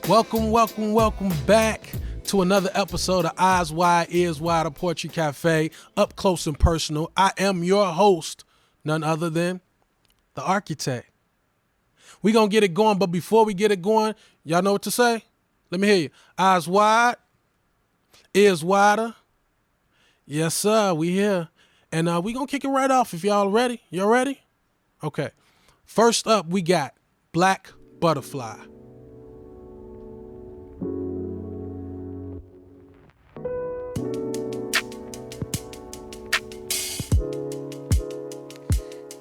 Welcome back to another episode of Eyes Wide, Ears Wide, a Poetry Cafe, up close and personal. I am your host, none other than the Arkutec. We're going to get it going, but before we get it going, y'all know what to say? Let me hear you. Eyes wide, ears wider. Yes, sir, we here. And we going to kick it right off if y'all ready. Y'all ready? Okay. First up, we got Blaque Butterfli.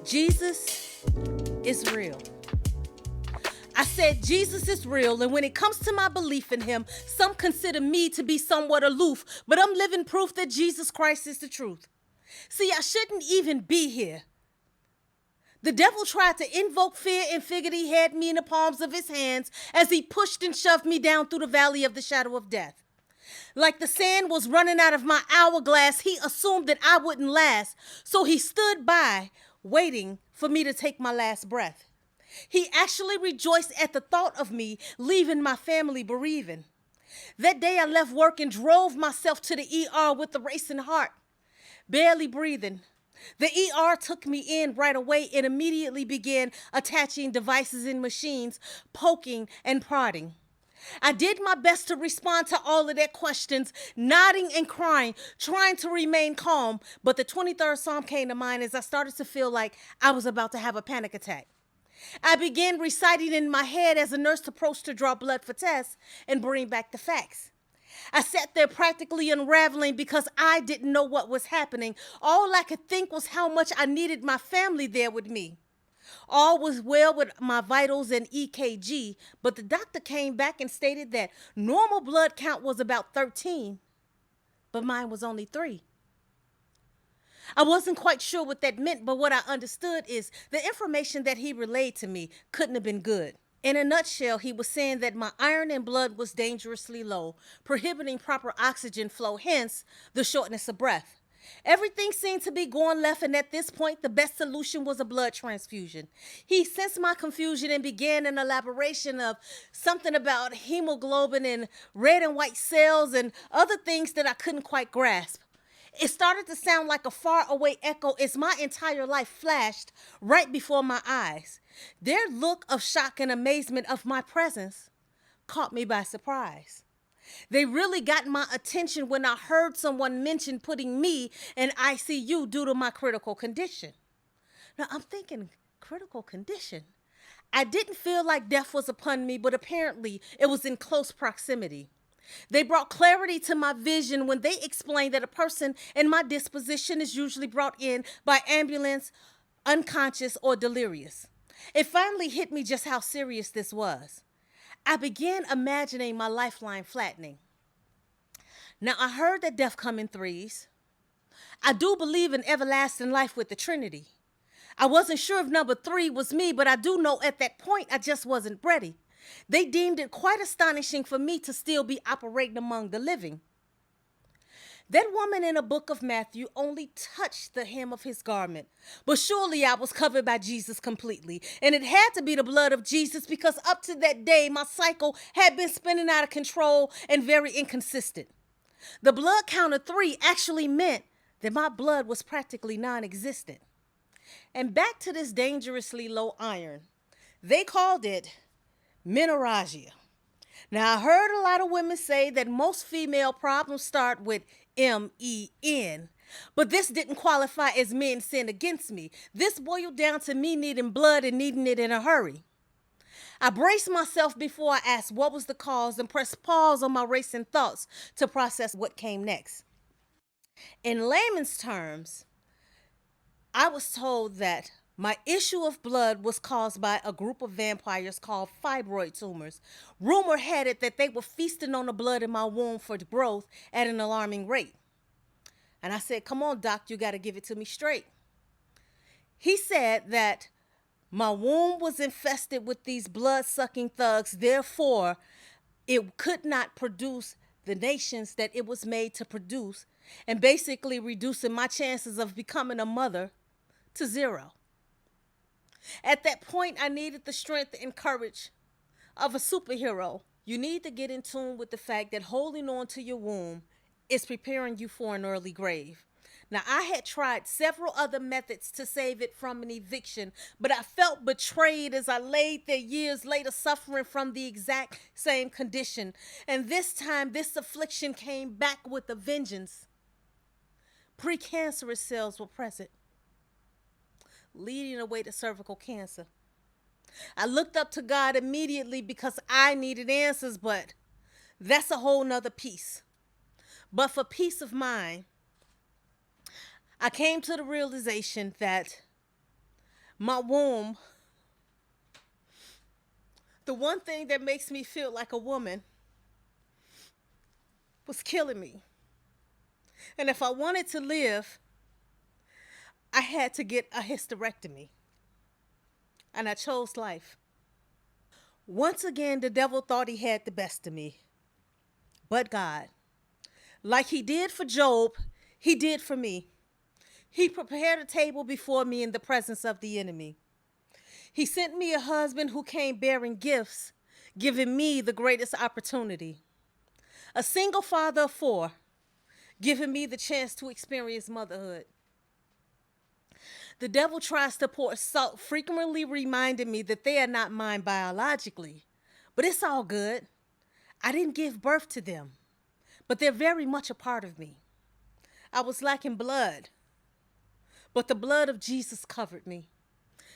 Jesus is real. I said Jesus is real, and when it comes to my belief in him, some consider me to be somewhat aloof, but I'm living proof that Jesus Christ is the truth. See, I shouldn't even be here. The devil tried to invoke fear and figured he had me in the palms of his hands as he pushed and shoved me down through the valley of the shadow of death. Like the sand was running out of my hourglass, he assumed that I wouldn't last, so he stood by, waiting for me to take my last breath. He actually rejoiced at the thought of me leaving my family bereaving. That day I left work and drove myself to the ER with a racing heart, barely breathing. The ER took me in right away and immediately began attaching devices and machines, poking and prodding. I did my best to respond to all of their questions, nodding and crying, trying to remain calm, but the 23rd Psalm came to mind as I started to feel like I was about to have a panic attack. I began reciting in my head as a nurse approached to draw blood for tests and bring back the facts. I sat there practically unraveling because I didn't know what was happening. All I could think was how much I needed my family there with me. All was well with my vitals and EKG, but the doctor came back and stated that normal blood count was about 13, but mine was only 3. I wasn't quite sure what that meant, but what I understood is the information that he relayed to me couldn't have been good. In a nutshell, he was saying that my iron in blood was dangerously low, prohibiting proper oxygen flow, hence the shortness of breath. Everything seemed to be going left, and at this point, the best solution was a blood transfusion. He sensed my confusion and began an elaboration of something about hemoglobin and red and white cells and other things that I couldn't quite grasp. It started to sound like a faraway echo as my entire life flashed right before my eyes. Their look of shock and amazement of my presence caught me by surprise. They really got my attention when I heard someone mention putting me in ICU due to my critical condition. Now I'm thinking, critical condition? I didn't feel like death was upon me, but apparently it was in close proximity. They brought clarity to my vision when they explained that a person in my disposition is usually brought in by ambulance, unconscious or delirious. It finally hit me just how serious this was. I began imagining my lifeline flattening. Now, I heard that death come in 3s. I do believe in everlasting life with the Trinity. I wasn't sure if number 3 was me, but I do know at that point I just wasn't ready. They deemed it quite astonishing for me to still be operating among the living. That woman in the book of Matthew only touched the hem of his garment. But surely I was covered by Jesus completely. And it had to be the blood of Jesus because up to that day, my cycle had been spinning out of control and very inconsistent. The blood count of 3 actually meant that my blood was practically non-existent. And back to this dangerously low iron. They called it menorrhagia. Now, I heard a lot of women say that most female problems start with MEN, but this didn't qualify as men sin against me. This boiled down to me needing blood and needing it in a hurry. I braced myself before I asked what was the cause and pressed pause on my racing thoughts to process what came next. In layman's terms, I was told that my issue of blood was caused by a group of vampires called fibroid tumors. Rumor had it that they were feasting on the blood in my womb for growth at an alarming rate. And I said, come on, doc, you got to give it to me straight. He said that my womb was infested with these blood-sucking thugs. Therefore, it could not produce the nations that it was made to produce, and basically reducing my chances of becoming a mother to 0. At that point, I needed the strength and courage of a superhero. You need to get in tune with the fact that holding on to your womb is preparing you for an early grave. Now, I had tried several other methods to save it from an eviction, but I felt betrayed as I laid there years later suffering from the exact same condition. And this time, this affliction came back with a vengeance. Precancerous cells were present, leading away to cervical cancer. I looked up to God immediately because I needed answers, but that's a whole nother piece. But for peace of mind, I came to the realization that my womb, the one thing that makes me feel like a woman, was killing me. And if I wanted to live, I had to get a hysterectomy. And I chose life. Once again, the devil thought he had the best of me. But God, like he did for Job, he did for me. He prepared a table before me in the presence of the enemy. He sent me a husband who came bearing gifts, giving me the greatest opportunity. A single father of 4, giving me the chance to experience motherhood. The devil tries to pour salt, frequently reminding me that they are not mine biologically. But it's all good. I didn't give birth to them, but they're very much a part of me. I was lacking blood, but the blood of Jesus covered me.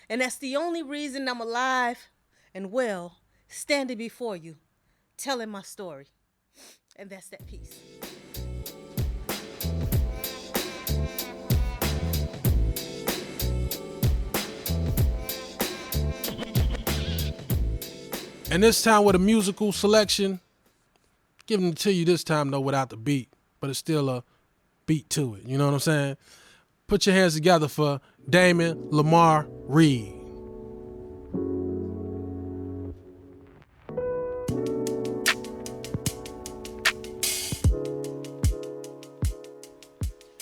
And that's the only reason I'm alive and well, standing before you, telling my story. And that's that piece. And this time with a musical selection, giving it to you this time though without the beat, but it's still a beat to it. You know what I'm saying? Put your hands together for Damon Lamar Reed.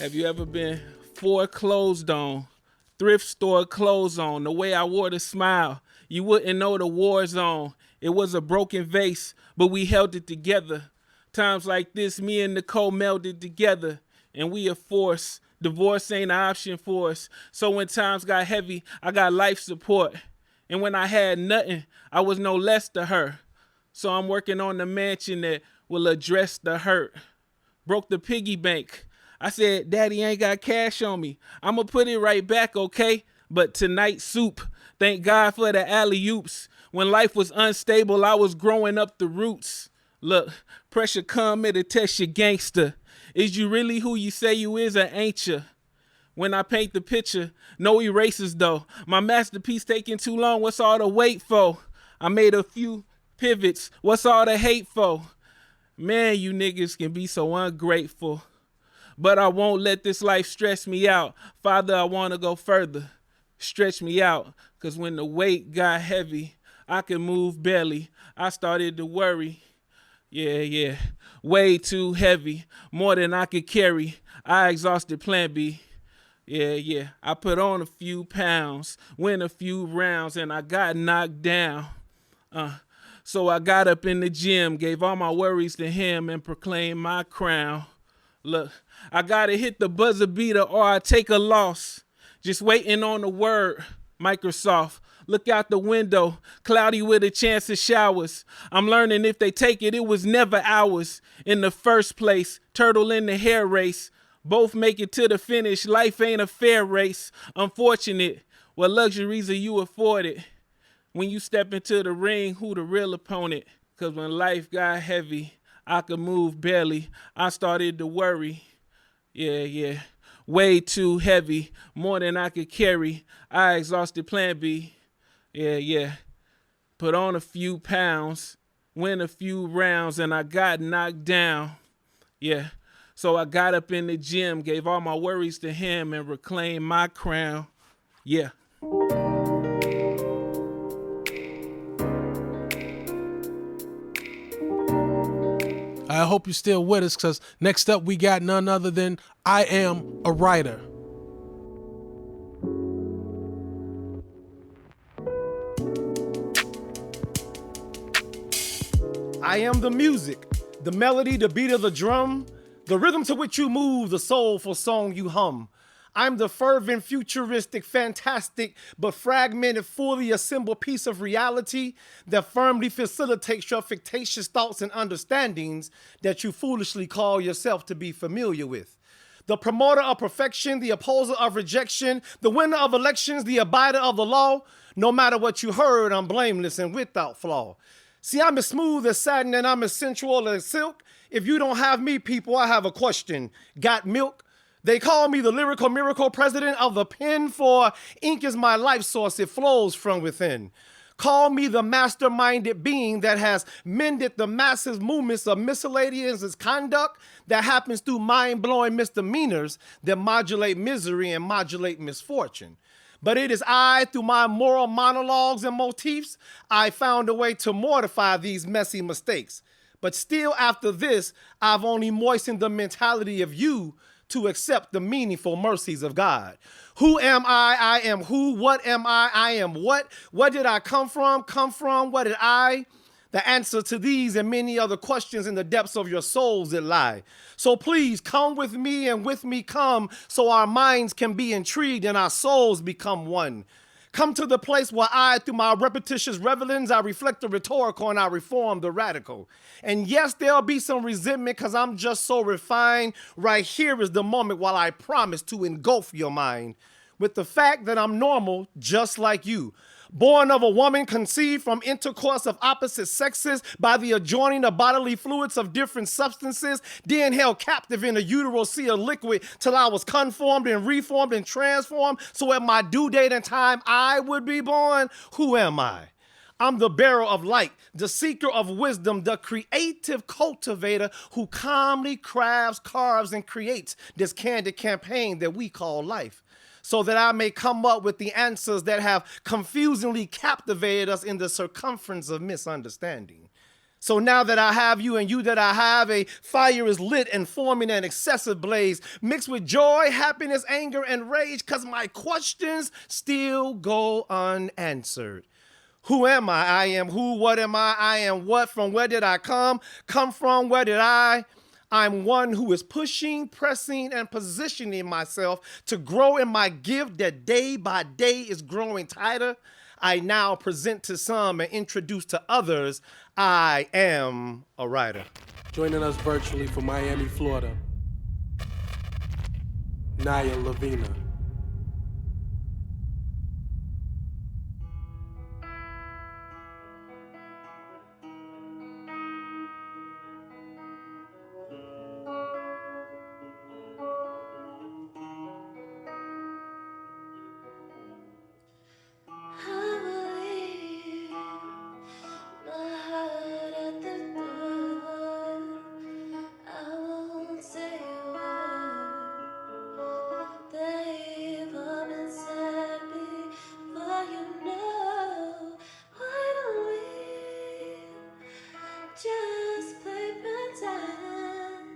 Have you ever been foreclosed on, thrift store clothes on, the way I wore the smile? You wouldn't know the war zone. It was a broken vase, but we held it together. Times like this, me and Nicole melded together, and we a force. Divorce ain't an option for us. So when times got heavy, I got life support. And when I had nothing, I was no less to her. So I'm working on the mansion that will address the hurt. Broke the piggy bank. I said, Daddy ain't got cash on me. I'ma put it right back, okay? But tonight, soup. Thank God for the alley-oops. When life was unstable, I was growing up the roots. Look, pressure come, it'll test your gangster. Is you really who you say you is or ain't you? When I paint the picture, no erasers though. My masterpiece taking too long, what's all the wait for? I made a few pivots, what's all the hate for? Man, you niggas can be so ungrateful. But I won't let this life stress me out. Father, I wanna go further. Stretch me out, cause when the weight got heavy, I could move barely. I started to worry. Yeah, way too heavy, more than I could carry. I exhausted plan B. Yeah, I put on a few pounds, win a few rounds, and I got knocked down. So I got up in the gym, gave all my worries to him, and proclaimed my crown. Look, I gotta hit the buzzer beater or I take a loss. Just waiting on the word, Microsoft. Look out the window, cloudy with a chance of showers. I'm learning if they take it, it was never ours. In the first place, turtle in the hair race. Both make it to the finish, life ain't a fair race. Unfortunate, what luxuries are you afforded? When you step into the ring, who the real opponent? Cause when life got heavy, I could move barely. I started to worry. Yeah. Way too heavy, more than I could carry. I exhausted plan B. Yeah. Put on a few pounds, win a few rounds, and I got knocked down. Yeah. So I got up in the gym, gave all my worries to him, and reclaimed my crown. Yeah. I hope you're still with us, because next up we got none other than I Am a Writer. I am the music, the melody, the beat of the drum, the rhythm to which you move, the soulful song you hum. I'm the fervent, futuristic, fantastic, but fragmented, fully assembled piece of reality that firmly facilitates your fictitious thoughts and understandings that you foolishly call yourself to be familiar with. The promoter of perfection, the opposer of rejection, the winner of elections, the abider of the law. No matter what you heard, I'm blameless and without flaw. See, I'm as smooth as satin and I'm as sensual as silk. If you don't have me, people, I have a question. Got milk? They call me the lyrical miracle president of the pen, for ink is my life source, it flows from within. Call me the masterminded being that has mended the massive movements of miscellaneous conduct that happens through mind-blowing misdemeanors that modulate misery and modulate misfortune. But it is I, through my moral monologues and motifs, I found a way to mortify these messy mistakes. But still after this, I've only moistened the mentality of you to accept the meaningful mercies of God. Who am I? I am who. What am I am what. Where did I come from? What did I? The answer to these and many other questions in the depths of your souls that lie. So please come with me and with me come, so our minds can be intrigued and our souls become one. Come to the place where I, through my repetitious revelings, I reflect the rhetorical and I reform the radical. And yes, there'll be some resentment because I'm just so refined. Right here is the moment while I promise to engulf your mind with the fact that I'm normal just like you. Born of a woman, conceived from intercourse of opposite sexes by the adjoining of bodily fluids of different substances, then held captive in a uteral sea of liquid till I was conformed and reformed and transformed, so at my due date and time I would be born. Who am I? I'm the bearer of light, the seeker of wisdom, the creative cultivator who calmly crafts, carves, and creates this candid campaign that we call life, so that I may come up with the answers that have confusingly captivated us in the circumference of misunderstanding. So now that I have you and you that I have, a fire is lit and forming an excessive blaze, mixed with joy, happiness, anger, and rage, because my questions still go unanswered. Who am I? I am who. What am I am what. From where did I come from, where did I? I'm one who is pushing, pressing, and positioning myself to grow in my gift that day by day is growing tighter. I now present to some and introduce to others, I am a writer. Joining us virtually from Miami, Florida, Nyah Lavina. Just play pretend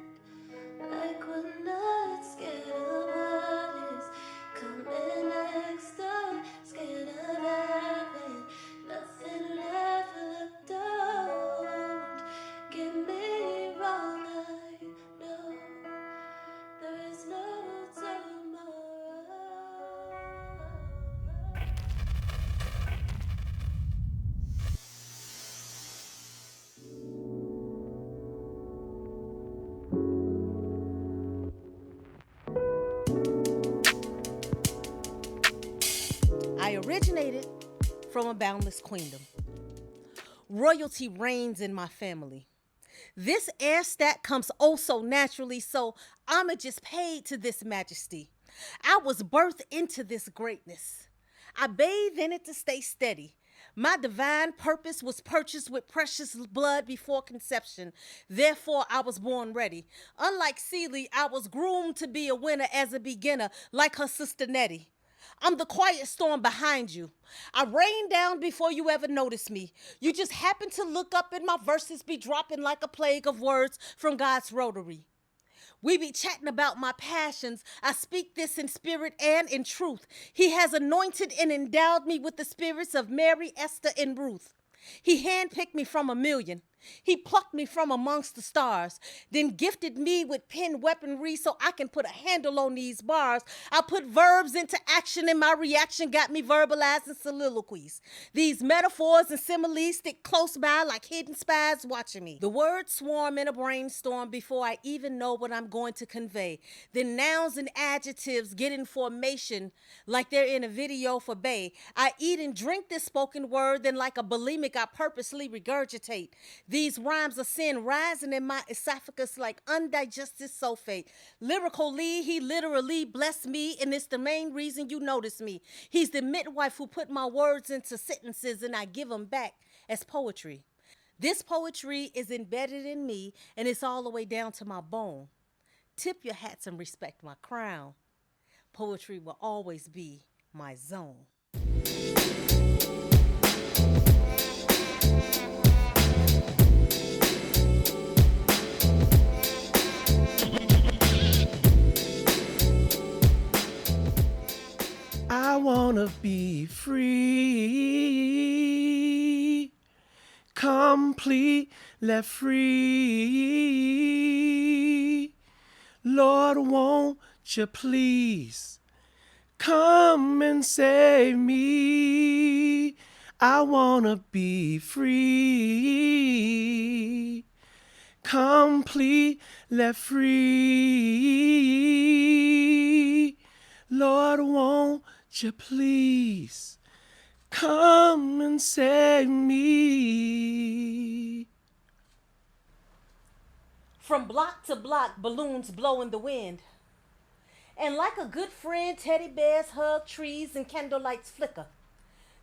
like we're not scared of what is coming next door. Scared of having nothing left. Don't get me wrong, I know there is no tomorrow. I originated from a boundless queendom. Royalty reigns in my family. This air stat comes oh so naturally, so homage is paid to this majesty. I was birthed into this greatness. I bathe in it to stay steady. My divine purpose was purchased with precious blood before conception. Therefore, I was born ready. Unlike Celie, I was groomed to be a winner as a beginner, like her sister Nettie. I'm the quiet storm behind you. I rain down before you ever notice me. You just happen to look up and my verses be dropping like a plague of words from God's rotary. We be chatting about my passions. I speak this in spirit and in truth. He has anointed and endowed me with the spirits of Mary, Esther, and Ruth. He handpicked me from a million. He plucked me from amongst the stars, then gifted me with pen weaponry so I can put a handle on these bars. I put verbs into action and my reaction got me verbalizing soliloquies. These metaphors and similes stick close by like hidden spies watching me. The words swarm in a brainstorm before I even know what I'm going to convey. Then nouns and adjectives get in formation like they're in a video for Bay. I eat and drink this spoken word, then like a bulimic I purposely regurgitate. These rhymes of sin rising in my esophagus like undigested sulfate. Lyrically, he literally blessed me, and it's the main reason you notice me. He's the midwife who put my words into sentences and I give them back as poetry. This poetry is embedded in me and it's all the way down to my bone. Tip your hats and respect my crown. Poetry will always be my zone. I wanna be free, complete, let free. Lord, won't you please come and save me? I wanna be free, complete, let free. Lord, won't you please come and save me? From block to block, balloons blow in the wind. And like a good friend, teddy bears hug trees and candlelights flicker.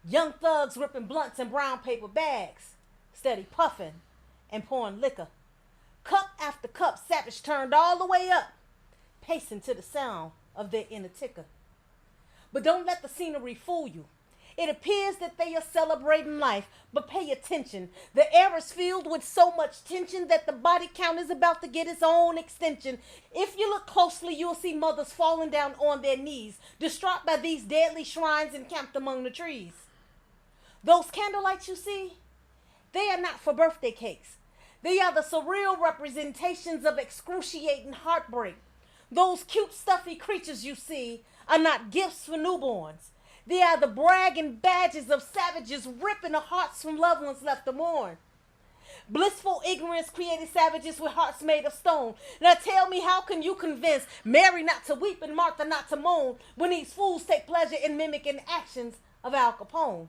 Young thugs ripping blunts in brown paper bags, steady puffing and pouring liquor. Cup after cup, savage turned all the way up, pacing to the sound of their inner ticker. But don't let the scenery fool you. It appears that they are celebrating life, but pay attention. The air is filled with so much tension that the body count is about to get its own extension. If you look closely, you'll see mothers falling down on their knees, distraught by these deadly shrines encamped among the trees. Those candlelights you see, they are not for birthday cakes. They are the surreal representations of excruciating heartbreak. Those cute, stuffy creatures you see are not gifts for newborns. They are the bragging badges of savages ripping the hearts from loved ones left to mourn. Blissful ignorance created savages with hearts made of stone. Now tell me, how can you convince Mary not to weep and Martha not to moan when these fools take pleasure in mimicking actions of Al Capone?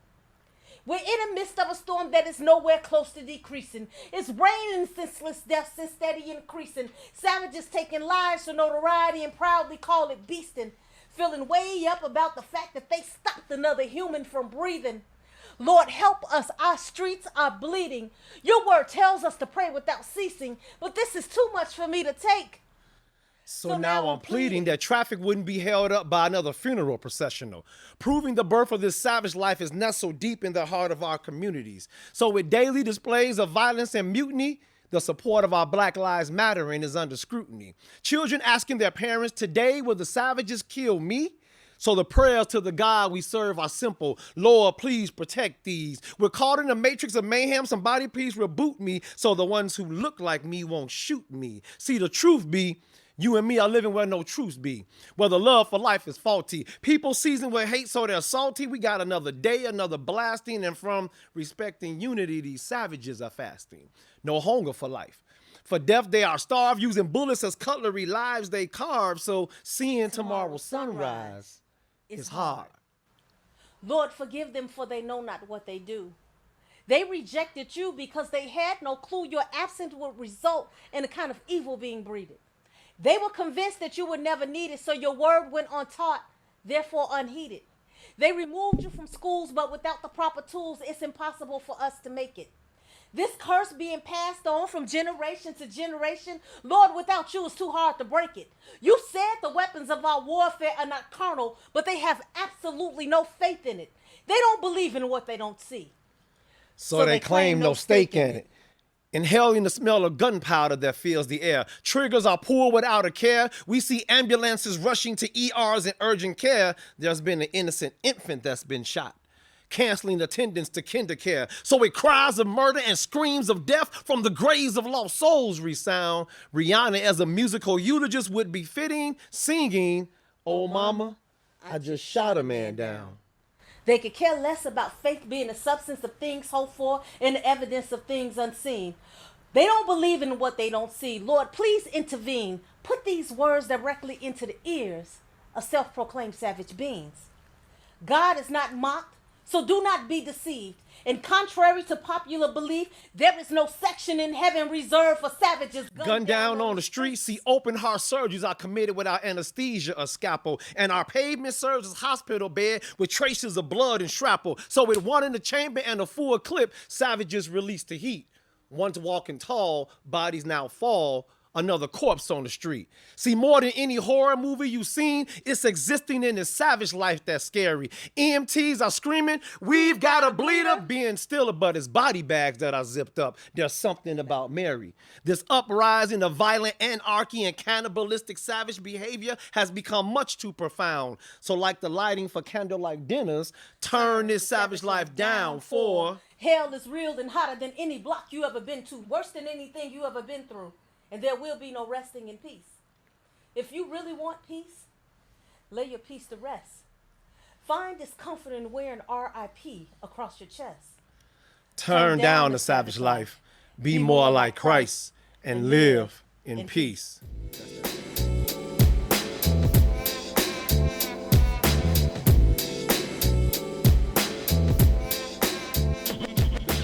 We're in the midst of a storm that is nowhere close to decreasing. It's raining senseless deaths and steady increasing. Savages taking lives for notoriety and proudly call it beasting. Feeling way up about the fact that they stopped another human from breathing. Lord, help us. Our streets are bleeding. Your word tells us to pray without ceasing, but this is too much for me to take. So now I'm pleading that traffic wouldn't be held up by another funeral processional, proving the birth of this savage life is nestled deep in the heart of our communities. So with daily displays of violence and mutiny, the support of our Black Lives Mattering is under scrutiny. Children asking their parents, today will the savages kill me? So the prayers to the God we serve are simple. Lord, please protect these. We're caught in a matrix of mayhem. Somebody please reboot me so the ones who look like me won't shoot me. See, the truth be, you and me are living where no truths be, where the love for life is faulty. People seasoned with hate so they're salty. We got another day, another blasting, and from respecting unity, these savages are fasting. No hunger for life. For death they are starved, using bullets as cutlery, lives they carve, so seeing tomorrow's sunrise is hard. Lord, forgive them, for they know not what they do. They rejected you because they had no clue your absence would result in a kind of evil being breeded. They were convinced that you would never need it, so your word went untaught, therefore unheeded. They removed you from schools, but without the proper tools, it's impossible for us to make it. This curse being passed on from generation to generation, Lord, without you, it's too hard to break it. You said the weapons of our warfare are not carnal, but they have absolutely no faith in it. They don't believe in what they don't see. So they claim no stake in it. Inhaling the smell of gunpowder that fills the air. Triggers are pulled without a care. We see ambulances rushing to ERs in urgent care. There's been an innocent infant that's been shot. canceling attendance to kindercare. So with cries of murder and screams of death from the graves of lost souls resound, Rihanna as a musical eulogist would be fitting, singing, "Oh mama, I just shot a man down." They could care less about faith being the substance of things hoped for and the evidence of things unseen. They don't believe in what they don't see. Lord, please intervene. Put these words directly into the ears of self-proclaimed savage beings. God is not mocked, so do not be deceived. And contrary to popular belief, there is no section in heaven reserved for savages Gunned down on the street. See, open heart surgeries are committed without anesthesia or scalpel. And our pavement serves as hospital bed with traces of blood and shrapnel. So with one in the chamber and a full clip, savages release the heat. Once walking tall, bodies now fall. Another corpse on the street. See, more than any horror movie you've seen, it's existing in this savage life that's scary. EMTs are screaming, "We've got a bleeder," being stiller, but it's body bags that are zipped up. There's something about Mary. This uprising of violent anarchy and cannibalistic savage behavior has become much too profound. So like the lighting for candlelight dinners, turn this savage life down for... Hell is real and hotter than any block you ever been to, worse than anything you ever been through. And there will be no resting in peace. If you really want peace, lay your peace to rest. Find discomfort in wearing RIP across your chest. Turn down the savage life. Be more like Christ and live in peace.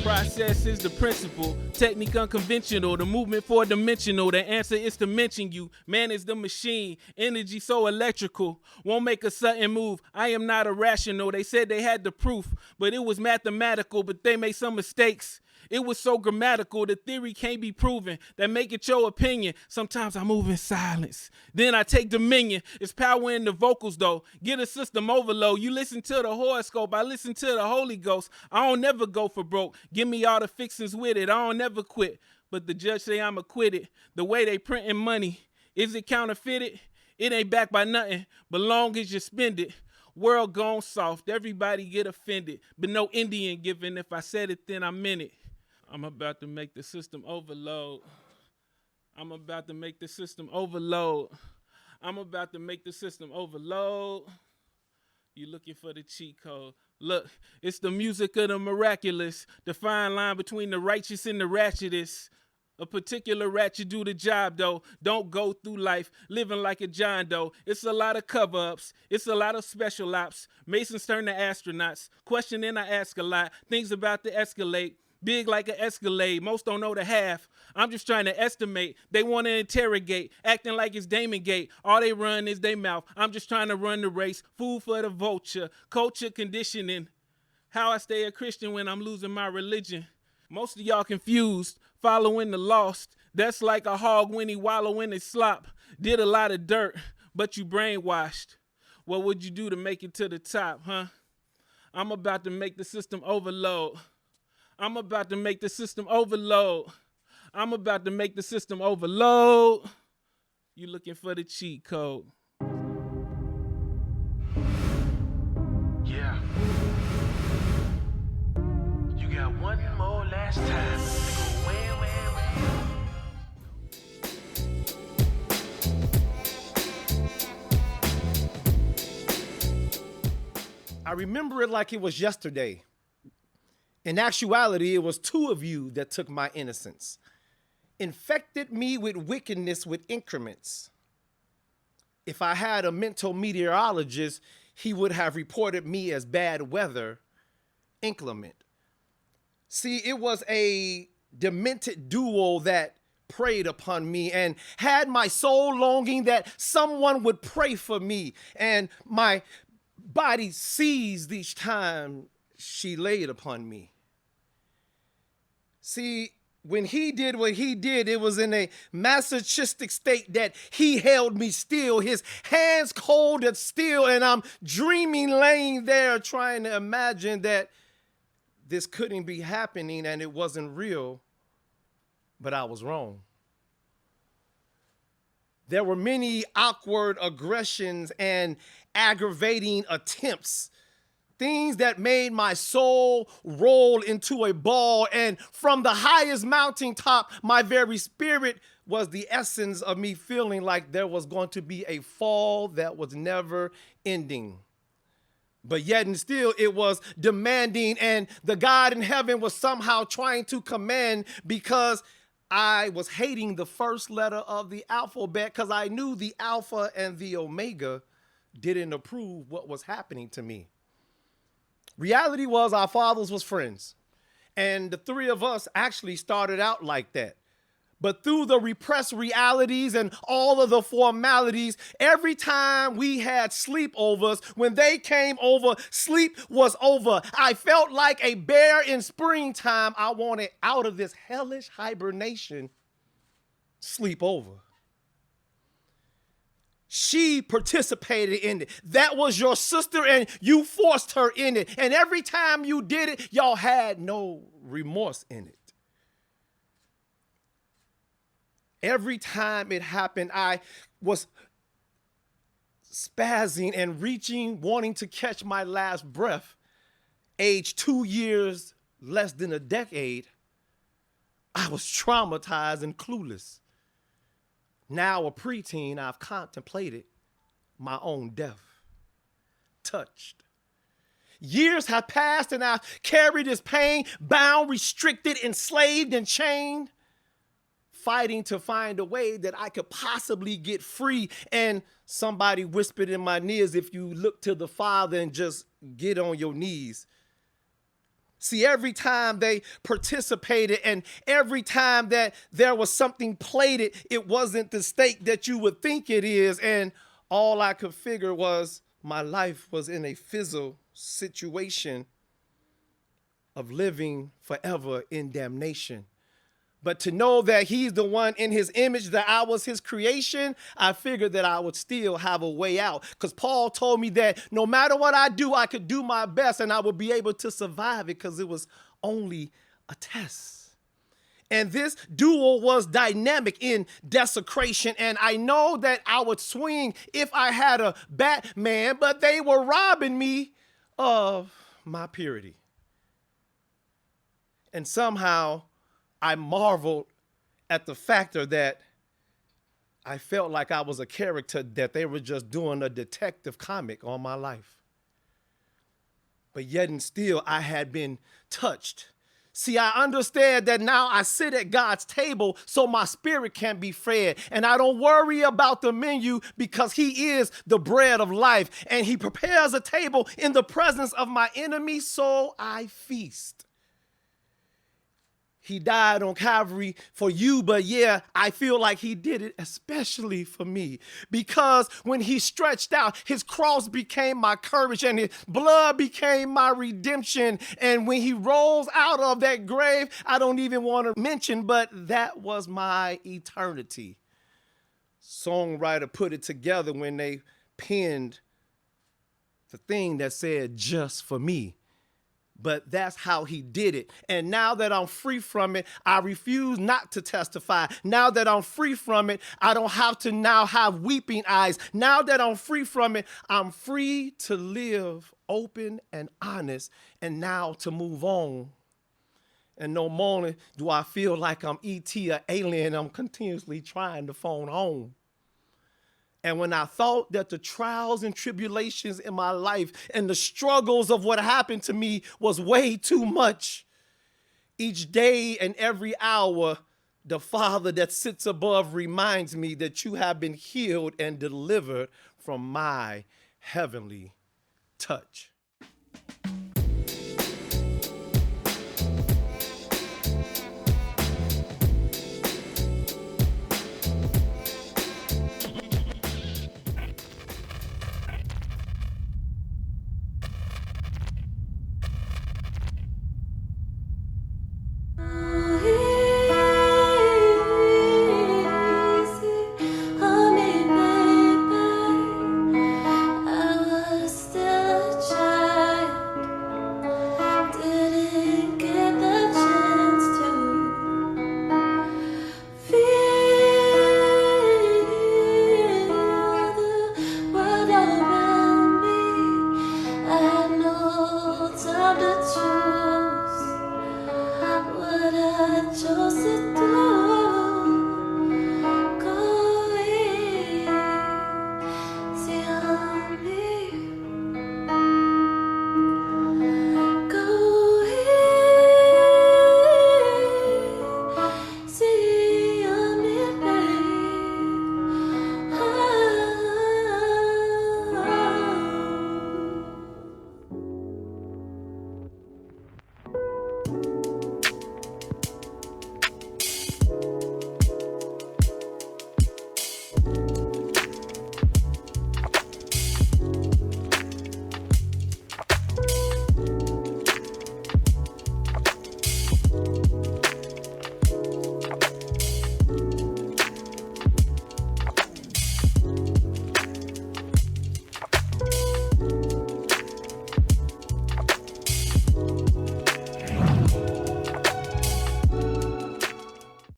Process is the principle, technique unconventional, the movement four dimensional, the answer is to mention you. Man is the machine, energy so electrical, won't make a sudden move. I am not irrational. They said they had the proof, but it was mathematical, but they made some mistakes. It was so grammatical, the theory can't be proven. That make it your opinion. Sometimes I move in silence. Then I take dominion. It's power in the vocals though. Get a system overload. You listen to the horoscope. I listen to the Holy Ghost. I don't never go for broke. Give me all the fixings with it. I don't never quit. But the judge say I'm acquitted. The way they printing money, is it counterfeited? It ain't backed by nothing, but long as you spend it. World gone soft. Everybody get offended. But no Indian giving. If I said it, then I meant it. I'm about to make the system overload. I'm about to make the system overload. I'm about to make the system overload. You looking for the cheat code. Look, it's the music of the miraculous. The fine line between the righteous and the ratchetest. A particular ratchet do the job though. Don't go through life living like a John Doe. It's a lot of cover-ups. It's a lot of special ops. Masons turn to astronauts. Questioning I ask a lot. Things about to escalate. Big like an Escalade, most don't know the half. I'm just trying to estimate. They want to interrogate, acting like it's Damon Gate. All they run is their mouth. I'm just trying to run the race. Food for the vulture, culture conditioning. How I stay a Christian when I'm losing my religion. Most of y'all confused, following the lost. That's like a hog when he wallow in his slop. Did a lot of dirt, but you brainwashed. What would you do to make it to the top, huh? I'm about to make the system overload. I'm about to make the system overload. I'm about to make the system overload. You looking for the cheat code. Yeah. You got one more last time to go way, way, way. I remember it like it was yesterday. In actuality, it was two of you that took my innocence, infected me with wickedness with increments. If I had a mental meteorologist, he would have reported me as bad weather, inclement. See, it was a demented duo that preyed upon me and had my soul longing that someone would pray for me, and my body seized each time she laid upon me. See, when he did what he did, it was in a masochistic state that he held me still, his hands cold as steel, and I'm dreaming, laying there, trying to imagine that this couldn't be happening and it wasn't real, but I was wrong. There were many awkward aggressions and aggravating attempts things that made my soul roll into a ball. And from the highest mountaintop, my very spirit was the essence of me feeling like there was going to be a fall that was never ending. But yet and still it was demanding, and the God in heaven was somehow trying to command, because I was hating the first letter of the alphabet, because I knew the Alpha and the Omega didn't approve what was happening to me. Reality was our fathers was friends, and the three of us actually started out like that. But through the repressed realities and all of the formalities, every time we had sleepovers, when they came over, sleep was over. I felt like a bear in springtime. I wanted out of this hellish hibernation. Sleep over. She participated in it. That was your sister, and you forced her in it. And every time you did it, y'all had no remorse in it. Every time it happened, I was spazzing and reaching, wanting to catch my last breath. Age 2 years, less than a decade, I was traumatized and clueless. Now a preteen, I've contemplated my own death. Touched. Years have passed and I've carried this pain, bound, restricted, enslaved, and chained, fighting to find a way that I could possibly get free. And somebody whispered in my ears, if you look to the Father and just get on your knees. See, every time they participated and every time that there was something plated, it wasn't the state that you would think it is. And all I could figure was my life was in a fizzle situation of living forever in damnation. But to know that he's the one in his image, that I was his creation, I figured that I would still have a way out. Because Paul told me that no matter what I do, I could do my best and I would be able to survive it, because it was only a test. And this duel was dynamic in desecration. And I know that I would swing if I had a Batman, but they were robbing me of my purity. And somehow I marveled at the factor that I felt like I was a character that they were just doing a detective comic on my life. But yet and still, I had been touched. See, I understand that now I sit at God's table so my spirit can be fed. And I don't worry about the menu, because he is the bread of life. And he prepares a table in the presence of my enemies, so I feast. He died on Calvary for you, but yeah, I feel like he did it especially for me, because when he stretched out, his cross became my courage and his blood became my redemption. And when he rose out of that grave, I don't even want to mention, but that was my eternity. Songwriter put it together when they penned the thing that said just for me. But that's how he did it. And now that I'm free from it, I refuse not to testify. Now that I'm free from it, I don't have to now have weeping eyes. Now that I'm free from it, I'm free to live open and honest, and now to move on. And no more do I feel like I'm E.T. or alien. I'm continuously trying to phone home. And when I thought that the trials and tribulations in my life and the struggles of what happened to me was way too much, each day and every hour, the Father that sits above reminds me that you have been healed and delivered from my heavenly touch.